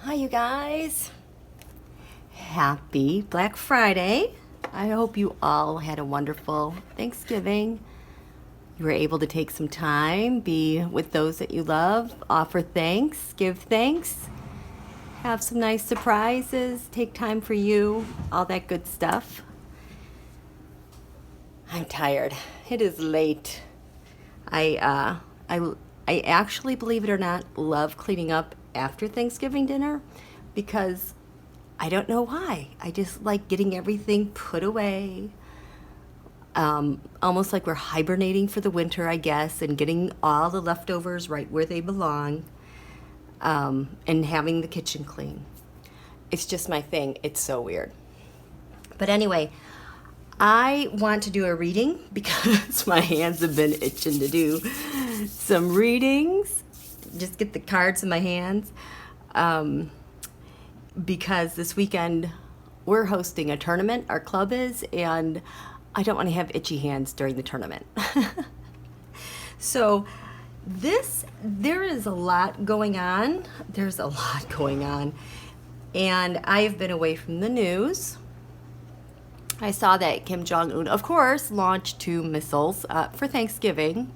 Hi, you guys. Happy Black Friday. I hope you all had a wonderful Thanksgiving. You were able to take some time, be with those that you love, offer thanks, give thanks, have some nice surprises, take time for you, all that good stuff. I'm tired. It is late. I actually, believe it or not, love cleaning up after Thanksgiving dinner because I don't know why. I just like getting everything put away. Almost like we're hibernating for the winter, I guess, and getting all the leftovers right where they belong, and having the kitchen clean. It's just my thing. It's so weird. But anyway, I want to do a reading because my hands have been itching to do some readings. Just get the cards in my hands. Because this weekend we're hosting a tournament, our club is, and I don't want to have itchy hands during the tournament. So there is a lot going on. There's a lot going on. And I've been away from the news. I saw that Kim Jong-un, of course, launched 2 missiles for Thanksgiving,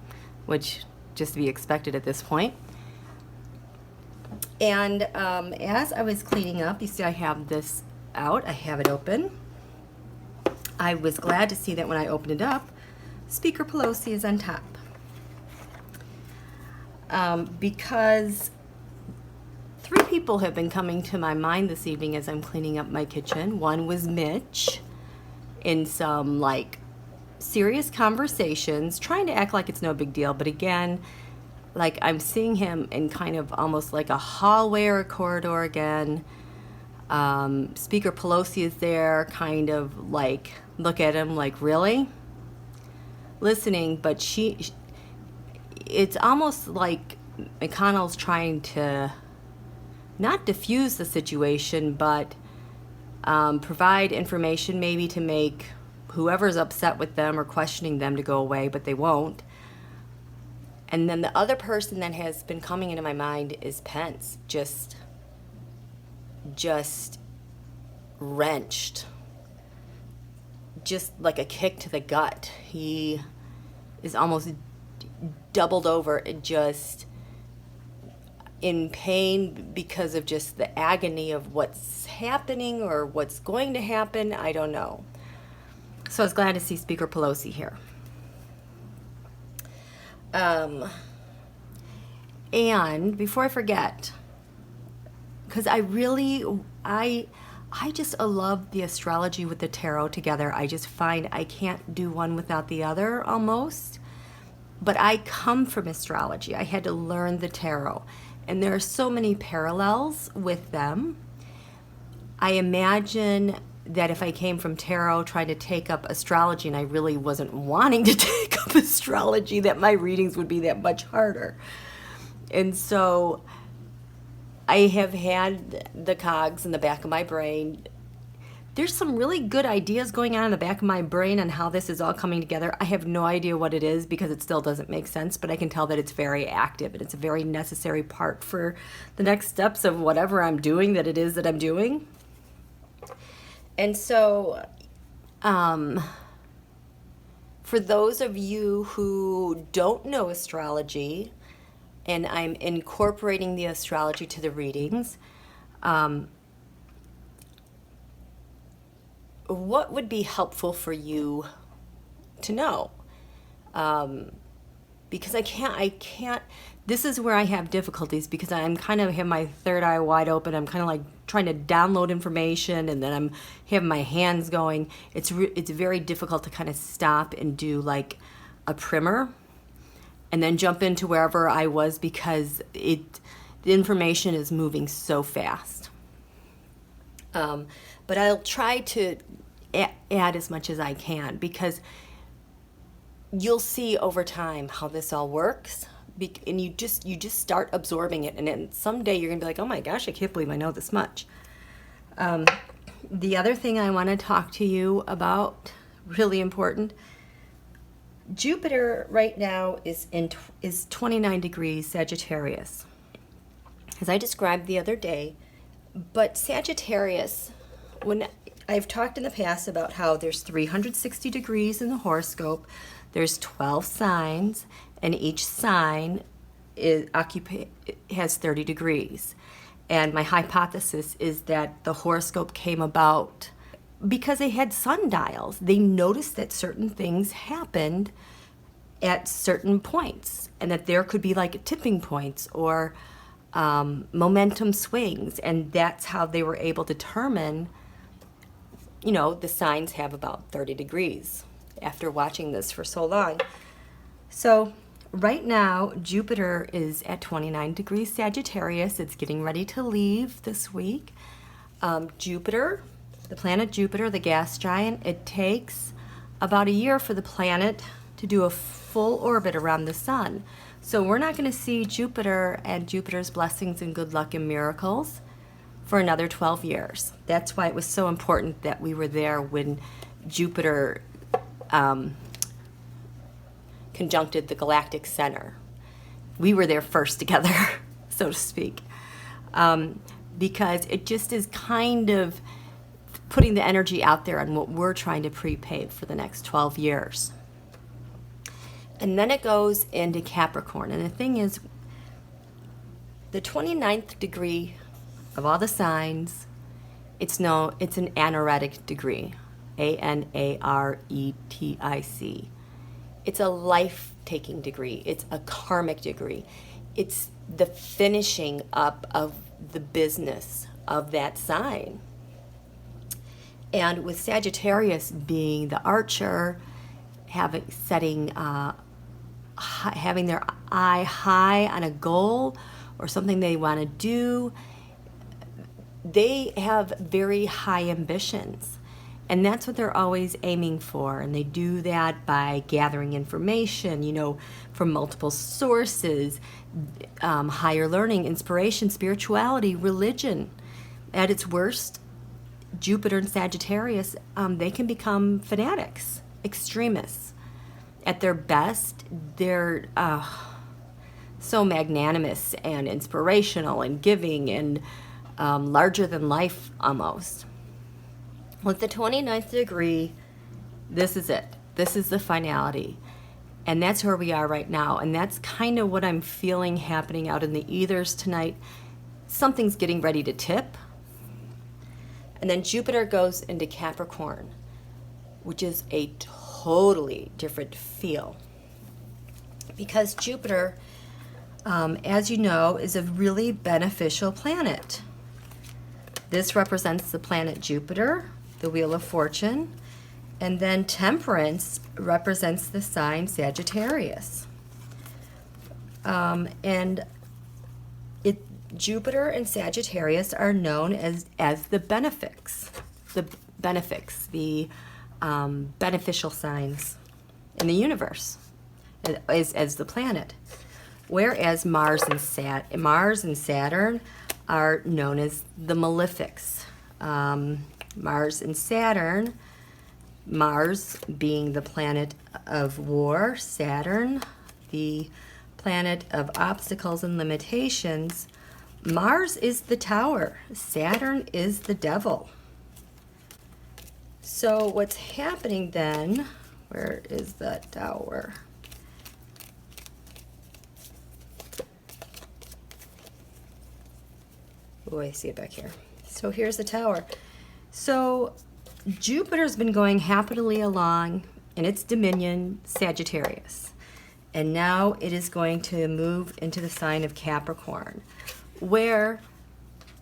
which just to be expected at this point. And as I was cleaning up, you see I have this out. I have it open. I was glad to see that when I opened it up, Speaker Pelosi is on top. Because 3 people have been coming to my mind this evening as I'm cleaning up my kitchen. One was Mitch, in some like serious conversations, trying to act like it's no big deal, but again, like I'm seeing him in kind of almost like a hallway or a corridor again. Speaker Pelosi is there, kind of like, look at him like, really? Listening, but it's almost like McConnell's trying to not diffuse the situation, but provide information maybe to make whoever's upset with them or questioning them to go away, but they won't. And then the other person that has been coming into my mind is Pence, just wrenched, just like a kick to the gut. He is almost doubled over, just in pain because of just the agony of what's happening or what's going to happen. I don't know. So I was glad to see Speaker Pelosi here. And before I forget, because I just love the astrology with the tarot together. I just find I can't do one without the other almost. But I come from astrology. I had to learn the tarot. And there are so many parallels with them. I imagine that if I came from tarot trying to take up astrology and I really wasn't wanting to take up astrology, that my readings would be that much harder. And so I have had the cogs in the back of my brain. There's some really good ideas going on in the back of my brain on how this is all coming together. I have no idea what it is because it still doesn't make sense, but I can tell that it's very active and it's a very necessary part for the next steps of whatever I'm doing that it is that I'm doing. And so, for those of you who don't know astrology, and I'm incorporating the astrology to the readings, what would be helpful for you to know? Because I can't, this is where I have difficulties because I'm kind of have my third eye wide open. I'm kind of like trying to download information and then I'm having my hands going. It's very difficult to kind of stop and do like a primer and then jump into wherever I was because the information is moving so fast. But I'll try to add as much as I can because you'll see over time how this all works, and you just start absorbing it, and then someday you're gonna be like, oh my gosh, I can't believe I know this much. The other thing I want to talk to you about, really important, Jupiter right now is 29 degrees Sagittarius. As I described the other day, But Sagittarius, when I've talked in the past about how there's 360 degrees in the horoscope, there's 12 signs, and each sign has 30 degrees. And my hypothesis is that the horoscope came about because they had sundials. They noticed that certain things happened at certain points, and that there could be like tipping points or momentum swings, and that's how they were able to determine, the signs have about 30 degrees after watching this for so long. So right now, Jupiter is at 29 degrees Sagittarius. It's getting ready to leave this week. Jupiter, the planet Jupiter, the gas giant, it takes about a year for the planet to do a full orbit around the sun. So we're not going to see Jupiter and Jupiter's blessings and good luck and miracles for another 12 years. That's why it was so important that we were there when Jupiter conjuncted the galactic center. We were there first together, so to speak, because it just is kind of putting the energy out there on what we're trying to prepave for the next 12 years. And then it goes into Capricorn. And the thing is, the 29th degree of all the signs, it's an anaretic degree, A-N-A-R-E-T-I-C. It's a life-taking degree. It's a karmic degree. It's the finishing up of the business of that sign. And with Sagittarius being the archer, having their eye high on a goal or something they want to do, they have very high ambitions. And that's what they're always aiming for. And they do that by gathering information, from multiple sources, higher learning, inspiration, spirituality, religion. At its worst, Jupiter and Sagittarius, they can become fanatics, extremists. At their best, they're so magnanimous and inspirational and giving and larger than life almost. With the 29th degree, this is it. This is the finality. And that's where we are right now. And that's kind of what I'm feeling happening out in the ethers tonight. Something's getting ready to tip. And then Jupiter goes into Capricorn, which is a totally different feel. Because Jupiter, as you know, is a really beneficial planet. This represents the planet Jupiter, the Wheel of Fortune, and then Temperance represents the sign Sagittarius. Jupiter and Sagittarius are known as the benefics, the beneficial signs in the universe as the planet. Whereas Mars and Saturn are known as the malefics. Mars and Saturn, Mars being the planet of war, Saturn the planet of obstacles and limitations. Mars is the tower, Saturn is the devil. So what's happening then, where is that tower? Oh, I see it back here. So here's the tower. So Jupiter's been going happily along in its dominion, Sagittarius. And now it is going to move into the sign of Capricorn, where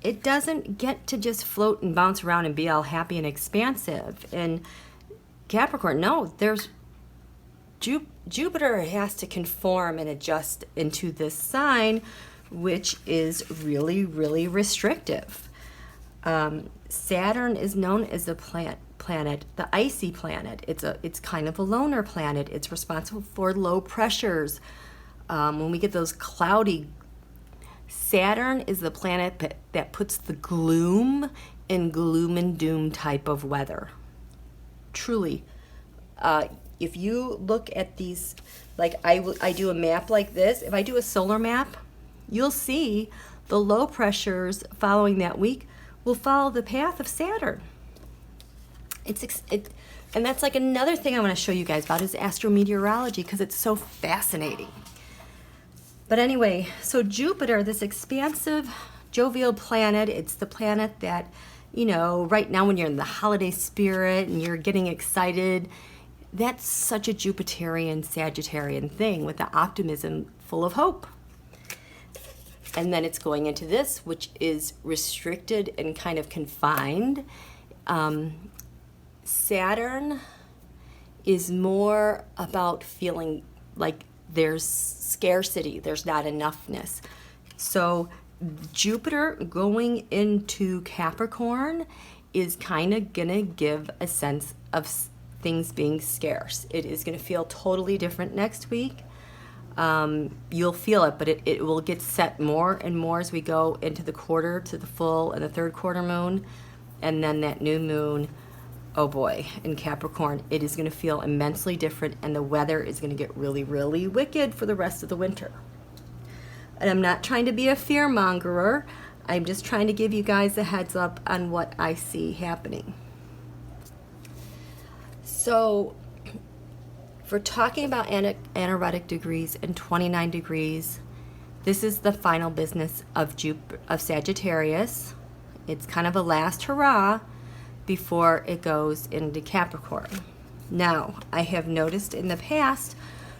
it doesn't get to just float and bounce around and be all happy and expansive. And Capricorn, no, there's Jupiter has to conform and adjust into this sign, which is really, really restrictive. Saturn is known as the planet, the icy planet. It's kind of a loner planet. It's responsible for low pressures. When we get those cloudy, Saturn is the planet that puts the gloom and doom type of weather. Truly, if you look at these, like I do a map like this. If I do a solar map, you'll see the low pressures following that week will follow the path of Saturn. And that's like another thing I want to show you guys about is astrometeorology, because it's so fascinating. But anyway, so Jupiter, this expansive, jovial planet, it's the planet that, you know, right now when you're in the holiday spirit and you're getting excited, that's such a Jupiterian, Sagittarian thing with the optimism full of hope. And then it's going into this, which is restricted and kind of confined. Saturn is more about feeling like there's scarcity, there's not enoughness. So Jupiter going into Capricorn is kind of gonna give a sense of things being scarce. It is gonna feel totally different next week. You'll feel it, but it will get set more and more as we go into the quarter, to the full and the third quarter moon, and then that new moon. Oh boy, in Capricorn, it is going to feel immensely different, and the weather is going to get really, really wicked for the rest of the winter. And I'm not trying to be a fear-mongerer. I'm just trying to give you guys a heads up on what I see happening. So, for talking about anaretic degrees and 29 degrees, this is the final business of Sagittarius. It's kind of a last hurrah before it goes into Capricorn. Now, I have noticed in the past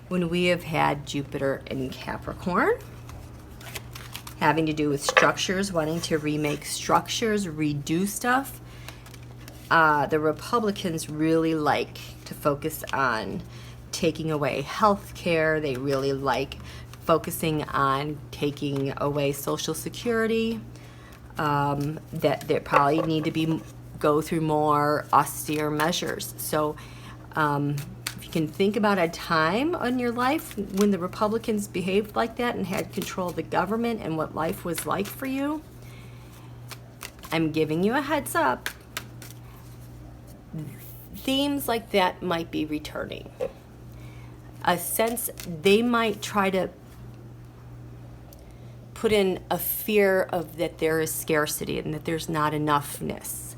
when we have had Jupiter in Capricorn, having to do with structures, wanting to remake structures, redo stuff, the Republicans really like to focus on taking away health care. They really like focusing on taking away Social Security, that they probably need to go through more austere measures. So if you can think about a time in your life when the Republicans behaved like that and had control of the government and what life was like for you, I'm giving you a heads up. Themes like that might be returning. A sense they might try to put in a fear of that there is scarcity and that there's not enoughness.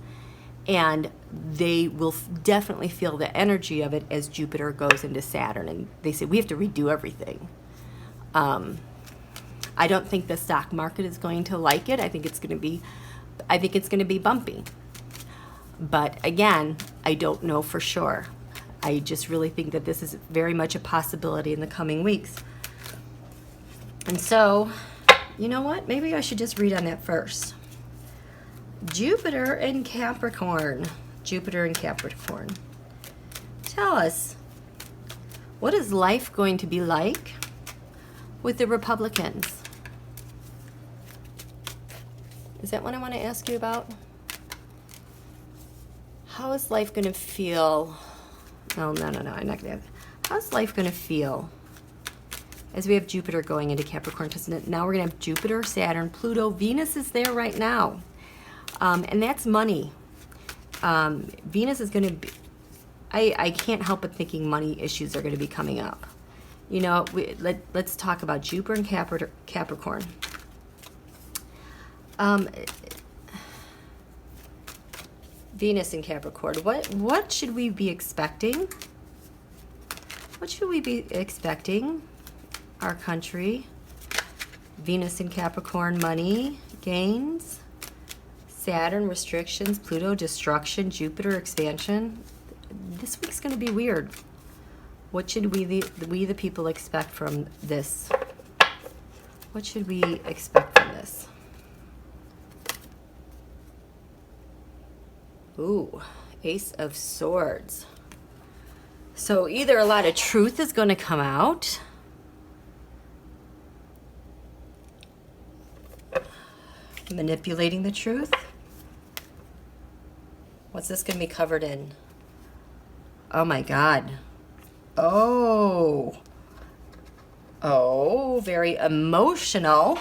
And they will definitely feel the energy of it as Jupiter goes into Saturn. And they say, we have to redo everything. I don't think the stock market is going to like it. I think it's going to be bumpy. But again, I don't know for sure. I just really think that this is very much a possibility in the coming weeks. And so, you know what? Maybe I should just read on that first. Jupiter in Capricorn. Jupiter in Capricorn. Tell us, what is life going to be like with the Republicans? Is that what I want to ask you about? How is life going to feel? No, I'm not going to have. How's life going to feel as we have Jupiter going into Capricorn? Because now we're going to have Jupiter, Saturn, Pluto, Venus is there right now. And that's money. Venus is going to be, I can't help but thinking money issues are going to be coming up. You know, let's talk about Jupiter and Capricorn. Venus in Capricorn. What should we be expecting? What should we be expecting? Our country. Venus in Capricorn, money, gains. Saturn, restrictions. Pluto, destruction. Jupiter, expansion. This week's going to be weird. What should we the people expect from this? What should we expect from this? Ooh, Ace of Swords. So either a lot of truth is going to come out. Manipulating the truth. What's this going to be covered in? Oh my God. Oh, very emotional.